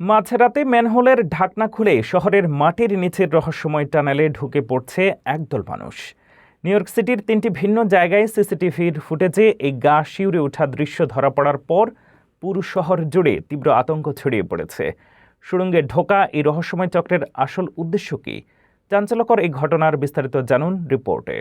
মাঝরাতে ম্যানহোলের ঢাকনা খুলে শহরের মাটির নিচের রহস্যময় টানেলে ঢুকে পড়ছে একদল মানুষ। নিউ ইয়র্ক সিটির 3টি ভিন্ন জায়গায় সিসিটিভির ফুটেজে এই গা শিউরে ওঠা দৃশ্য ধরা পড়ার পর পুরো শহর জুড়ে তীব্র আতঙ্ক ছড়িয়ে পড়েছে। সুড়ঙ্গে ঢোকা এই রহস্যময় চক্রের আসল উদ্দেশ্য কী? চাঞ্চল্যকর এই ঘটনার বিস্তারিত জানুন রিপোর্টে।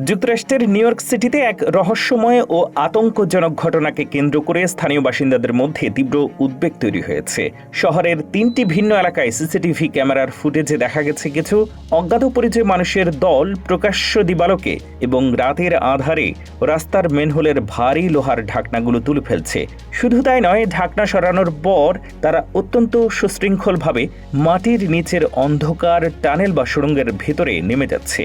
যুক্তরাষ্ট্রের নিউ ইয়র্ক সিটিতে এক রহস্যময় ও আতঙ্কজনক ঘটনাকে কেন্দ্র করে স্থানীয় বাসিন্দাদের মধ্যে তীব্র উদ্বেগ তৈরি হয়েছে। শহরের 3টি ভিন্ন এলাকায় সিসিটিভি ক্যামেরার ফুটেজে দেখা গেছে কিছু অজ্ঞাত পরিচয় মানুষের দল প্রকাশ্য দিবালোকে এবং রাতের আধারে রাস্তার ম্যানহোলের ভারী লোহার ঢাকনাগুলো তুলে ফেলছে। শুধু তাই নয়, ঢাকনা সরানোর পর তারা অত্যন্ত সুশৃঙ্খলভাবে মাটির নিচের অন্ধকার টানেল বা সুড়ঙ্গের ভেতরে নেমে যাচ্ছে।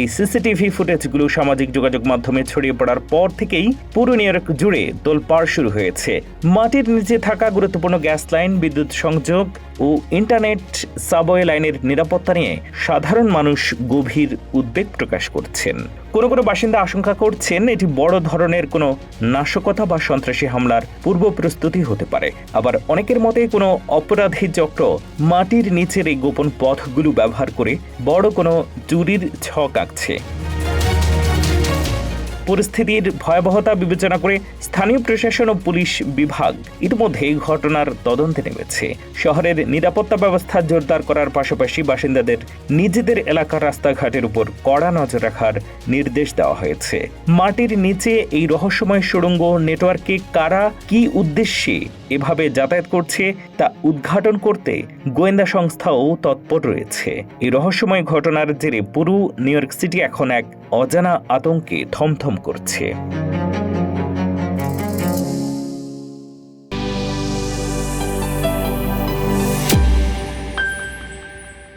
এই সিসিটিভি ফুটেজগুলো সামাজিক যোগাযোগ মাধ্যমে ছড়িয়ে পড়ার পর থেকেই পুরো নিউ ইয়র্ক জুড়ে তোলপাড় শুরু হয়েছে। মাটির নিচে থাকা গুরুত্বপূর্ণ গ্যাস লাইন, বিদ্যুৎ সংযোগ ও ইন্টারনেট সাবওয়ে লাইনের নিরাপত্তা নিয়ে সাধারণ মানুষ গভীর উদ্বেগ প্রকাশ করছেন। কোনো বাসিন্দা আশঙ্কা করছেন এটি বড় ধরনের কোনো নাশকতা বা সন্ত্রাসী হামলার পূর্ব প্রস্তুতি হতে পারে। আবার অনেকের মতে কোনো অপরাধী চক্র মাটির নিচের এই গোপন পথগুলো ব্যবহার করে বড় কোনো চুরির ছক আঁকছে। পরিস্থিতির ভয়াবহতা বিবেচনা করে স্থানীয় প্রশাসন ও পুলিশ বিভাগ ইতিমধ্যে ঘটনার তদন্তে নেমেছে। শহরের নিরাপত্তা ব্যবস্থা জোরদার করার পাশাপাশি বাসিন্দাদের নিজেদের এলাকার রাস্তাঘাটের উপর কড়া নজর রাখার নির্দেশ দেওয়া হয়েছে। মাটির নিচে এই রহস্যময় সুড়ঙ্গ নেটওয়ার্কে কারা কী উদ্দেশ্যে এভাবে যাতায়াত করছে তা উদ্ঘাটন করতে গোয়েন্দা সংস্থাও তৎপর রয়েছে। এই রহস্যময় ঘটনার জেরে পুরো নিউ ইয়র্ক সিটি এখন এক অজানা আতঙ্কে থমথম করছে।